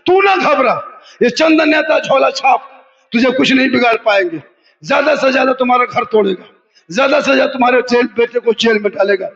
تو نہ گھبرا، یہ چند نیتا جھولا چھاپ تجھے کچھ نہیں بگاڑ پائیں گے. زیادہ سے زیادہ تمہارا گھر توڑے گا، زیادہ سے زیادہ تمہارے بیٹے کو جیل میں ڈالے گا.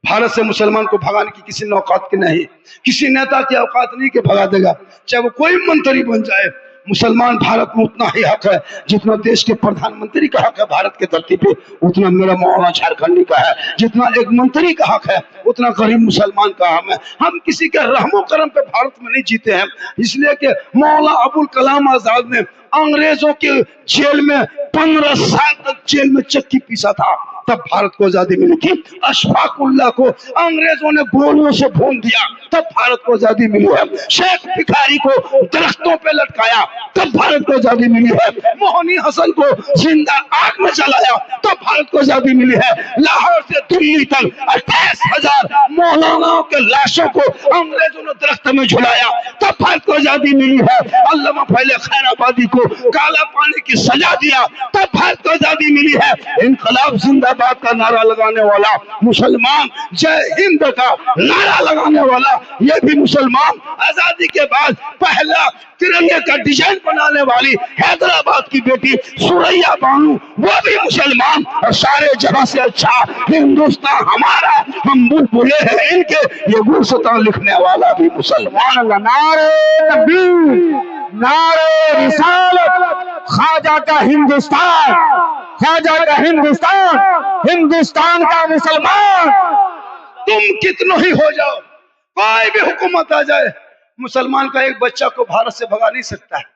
بھارت سے مسلمان کو بھگانے کی کسی نے اوقات کی نہیں، کسی نیتا کی اوقات نہیں کہ بھگا دے گا، چاہے وہ کوئی منتری بن جائے. مسلمان بھارت میں اتنا ہی حق ہے جتنا دیش کے پردھان منتری کا حق ہے بھارت کے دھرتی پہ، اتنا میرا مولانا جھارکھنڈی کا ہے. جتنا ایک منتری کا حق ہے اتنا غریب مسلمان کا حق ہے. ہم کسی کے رحم و کرم پہ بھارت میں نہیں جیتے ہیں، اس لیے کہ مولانا ابوالکلام آزاد نے انگریزوں کے جیل میں 15 سال تک جیل میں چکی پیسا تھا، تب بھارت کو آزادی ملی تھی. اشفاق اللہ کو انگریزوں نے گولیوں سے بھون دیا، تب بھارت کو آزادی ملی ہے. شیخ بھکاری کو درختوں پہ لٹکایا، تب بھارت کو آزادی ملی ہے. موہنی حسن کو زندہ آگ میں جلایا، تب بھارت کو آزادی ملی ہے. لاہور سے دلی تک 28,000 مولاناؤں کے لاشوں کو انگریزوں نے درخت میں جھلایا، تب بھارت کو آزادی ملی ہے. علامہ پھیلے خیر آبادی کو کالا پانی کی سزا دیا، تب بھارت کو آزادی ملی ہے. انقلاب زندہ باد کا نعرہ لگانے والا مسلمان، جے ہند کا نعرہ لگانے والا یہ بھی مسلمان. آزادی کے بعد پہلا ترنگے کا ڈیزائن بنانے والی حیدرآباد کی بیٹی سوریا بانو وہ بھی مسلمان. اور سارے جہاں سے اچھا ہندوستان ہمارا، ہم بلبلے ہیں ان کے، یہ گلستان لکھنے والا بھی مسلمان. نعرہ تکبیر، نعرہ رسالت، خواجہ کا ہندوستان، خواجہ کا ہندوستان، ہندوستان کا مسلمان. تم کتنوں ہی ہو جاؤ، کوئی بھی حکومت آ جائے، مسلمان کا ایک بچہ کو بھارت سے بھگا نہیں سکتا ہے.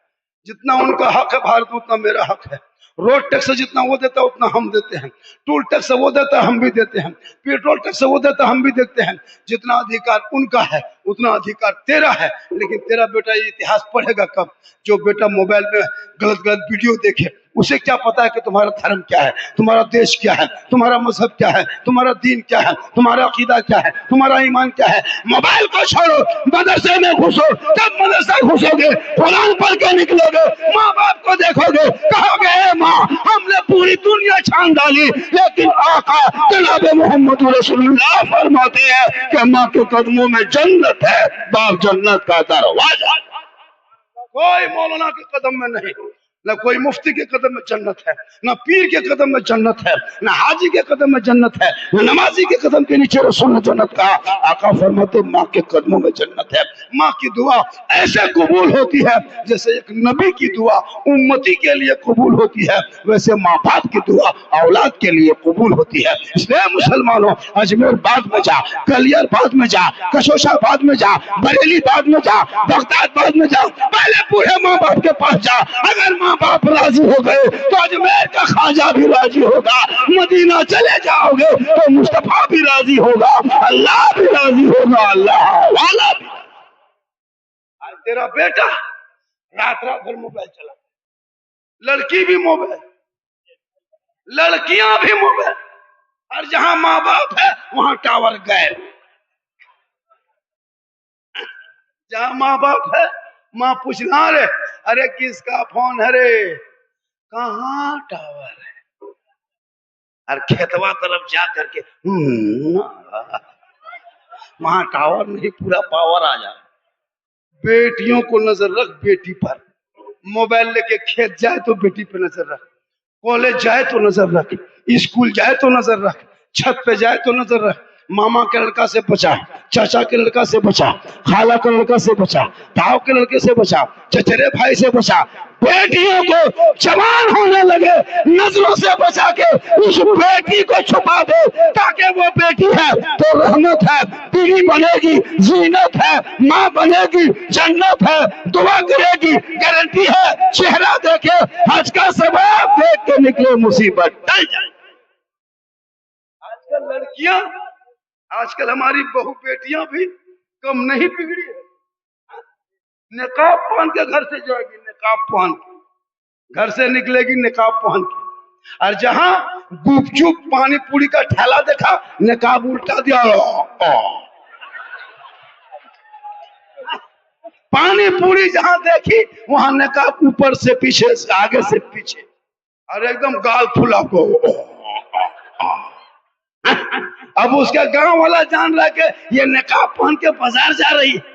جتنا ان کا حق ہے بھارت میں اتنا میرا حق ہے. روڈ ٹیکس جتنا وہ دیتا ہے اتنا ہم دیتے ہیں، ٹول ٹیکس وہ دیتا ہے ہم بھی دیتے ہیں، پیٹرول ٹیکس وہ دیتا ہے ہم بھی دیتے ہیں. جتنا ادھیکار ان کا ہے اتنا ادھیکار تیرا ہے. لیکن تیرا بیٹا یہ اتہاس پڑھے گا کب؟ جو بیٹا موبائل میں غلط غلط ویڈیو دیکھے، اسے کیا پتا ہے کہ تمہارا دھرم کیا ہے، تمہارا دیش کیا ہے، تمہارا مذہب کیا ہے، تمہارا دین کیا ہے، تمہارا عقیدہ کیا ہے، تمہارا ایمان کیا ہے. موبائل کو چھوڑو، مدرسے میں گھسو. جب مدرسہ گھسو گے قرآن پڑھ کے نکلو گے، ماں باپ کو دیکھو گے، کہو گے اے ماں ہم نے پوری دنیا چھان ڈالی لیکن آقا جناب محمد رسول اللہ فرماتے ہیں کہ ماں کے قدموں میں جنت ہے، باپ جنت کا دروازہ. کوئی مولانا کے قدم میں نہیں، نہ کوئی مفتی کے قدم میں جنت ہے، نہ پیر کے قدم میں جنت ہے، نہ حاجی کے قدم میں جنت ہے، نہ نمازی کے قدم کے نیچے رسول نے جنت کہا. آقا فرماتے ماں کے قدموں میں جنت ہے. ماں کی دعا ایسے قبول ہوتی ہے جیسے ایک نبی کی دعا امتی کے لیے قبول ہوتی ہے، ویسے ماں باپ کی دعا اولاد کے لیے قبول ہوتی ہے. اس لیے مسلمانوں اجمیر بعد میں جا، گلیار بعد میں جا، کشوشا بعد میں جا، بریلی بعد میں جا، بغداد بعد میں جا، پہلے پورے ماں باپ کے پاس جا. اگر ماں باپ راضی ہو گئے تو اجمیر کا خواجہ بھی راضی ہوگا. مدینہ چلے جاؤ گے تو مصطفیٰ بھی راضی ہوگا، اللہ بھی راضی ہوگا، اللہ والا بھی. تیرا بیٹا رات رات بھر موبائل چلا، لڑکی بھی موبائل، لڑکیاں بھی موبائل، اور جہاں ماں باپ ہے وہاں ٹاور گئے. جہاں ماں باپ ہے ماں پوچھنا رے ارے کس کا فون ہے رے، کہاں ٹاور ہے، اور کھیتوا طرف جا کر کے وہاں ٹاور نہیں، پورا پاور آ جائے. بیٹیوں کو نظر رکھ بیٹی پر، موبائل لے کے کھیت جائے تو بیٹی پہ نظر رکھ، کالج جائے تو نظر رکھ، اسکول جائے تو نظر رکھ، چھت پہ جائے تو نظر رکھ. ماما کے لڑکا سے بچا، چاچا کے لڑکا سے بچا، خالہ کے لڑکا سے بچا، تاؤ کے لڑکے سے بچا، چچرے بھائی سے بچا. بیٹیوں کو جوان ہونے لگے نظروں سے بچا کے اس بیٹی کو چھپا دے، تاکہ وہ بیٹی ہے تو رحمت ہے، بیوی بنے گی زینت ہے، ماں بنے گی جنت ہے، دعا کرے گی گارنٹی ہے، چہرہ دیکھے حج کا ثواب دیکھ کے نکلے مصیبت ٹل جائے. آج کل لڑکیاں، آج کل ہماری بہو بیٹیاں بھی کم نہیں بگڑی ہے. نقاب پہن کے گھر سے جائے گی، نقاب پہن کے گھر سے نکلے گی، نقاب پہن کے. اور جہاں گپ چپ پانی پوری کا ٹھیلا دیکھا نقاب الٹا دیا، پانی پوری جہاں دیکھی وہاں نقاب اوپر سے پیچھے سے آگے سے پیچھے، اور ایک دم گال پھلا کو. اب اس کا گاؤں والا جان رہا کہ یہ نقاب پہن کے بازار جا رہی ہے،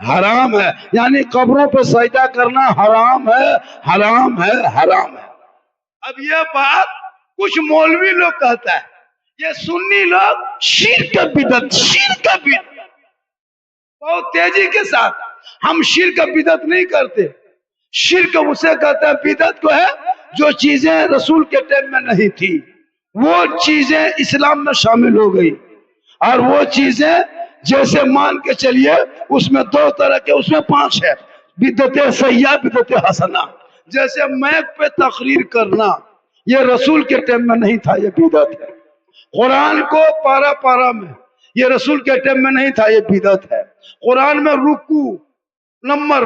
حرام ہے، یعنی قبروں پہ سجدہ کرنا حرام ہے، حرام ہے، حرام ہے۔ اب یہ بات کچھ مولوی لوگ کہتا ہے، یہ سنی لوگ شرک کا بدعت، شرک کا بدعت بہت تیزی کے ساتھ، ہم شرک کا بدعت نہیں کرتے۔ شرک اسے کہتے ہیں، بدعت کو ہے جو چیزیں رسول کے ٹائم میں نہیں تھی وہ چیزیں اسلام میں شامل ہو گئی، اور وہ چیزیں جیسے مان کے چلیے اس میں دو طرح کے، اس میں 5 ہے، بدعت سیئہ، بدعت حسنہ۔ جیسے میک پہ تقریر کرنا، یہ رسول کے ٹائم میں نہیں تھا، یہ بدعت ہے۔ قرآن کو پارا پارا میں، یہ رسول کے ٹائم میں نہیں تھا، یہ بدعت ہے۔ قرآن میں رکوع نمبر،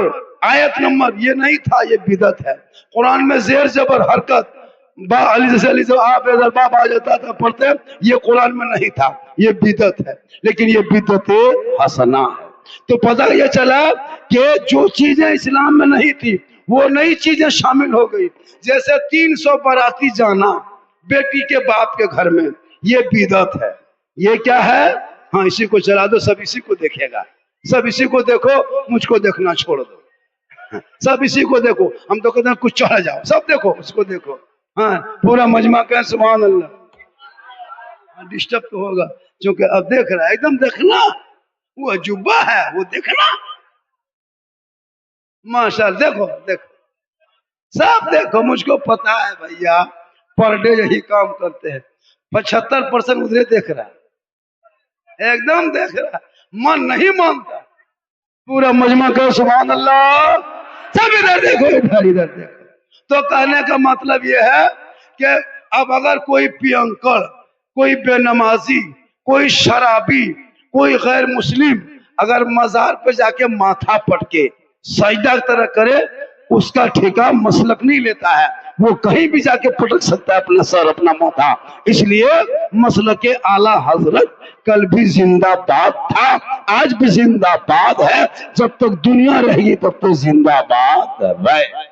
آیت نمبر، یہ نہیں تھا، یہ بدعت ہے۔ قرآن میں زیر زبر حرکت، با علی جیسے علی سے آپ باب آ جاتا تھا پڑھتے، یہ قرآن میں نہیں تھا، یہ بدعت ہے، لیکن یہ بدعت حسنہ ہے۔ تو پتہ یہ چلا کہ جو چیزیں اسلام میں نہیں تھی وہ نئی چیزیں شامل ہو گئی، جیسے 300 باراتی جانا بیٹی کے باپ کے گھر میں، یہ بدعت ہے۔ یہ کیا ہے؟ ہاں اسی کو چلا دو، سب اسی کو دیکھے گا، سب اسی کو دیکھو، مجھ کو دیکھنا چھوڑ دو، سب اسی کو دیکھو۔ ہم تو کہتے ہیں کچھ چڑھ جاؤ، سب دیکھو، اس کو دیکھو، ہاں پورا مجمع کہیں سبحان اللہ۔ ڈسٹرب تو ہوگا چونکہ اب دیکھ رہا ہے، ایک دم دیکھنا، وہ عجوبہ ہے، وہ دیکھنا، ماشاءاللہ، دیکھو دیکھو، سب دیکھو، مجھ کو پتا ہے بھیا، پر ڈے یہی کام کرتے ہیں، 75% ادھر دیکھ رہا ہے، ایک دم دیکھ رہا ہے، من نہیں مانتا، پورا مجمع کہو سبحان اللہ، سب ادھر دیکھو، ادھر ادھر دیکھو۔ تو کہنے کا مطلب یہ ہے کہ اب اگر کوئی پیانکڑ، کوئی بے نمازی، کوئی شرابی، کوئی غیر مسلم اگر مزار پہ جا کے ماتھا پٹ کے سجدہ طرح کرے، اس کا ٹھیکہ مسلک نہیں لیتا ہے، وہ کہیں بھی جا کے پٹک سکتا ہے اپنا سر، اپنا ماتھا۔ اس لیے مسلک اعلی حضرت کل بھی زندہ باد تھا، آج بھی زندہ باد ہے، جب تک دنیا رہے گی تب تک زندہ باد رہے۔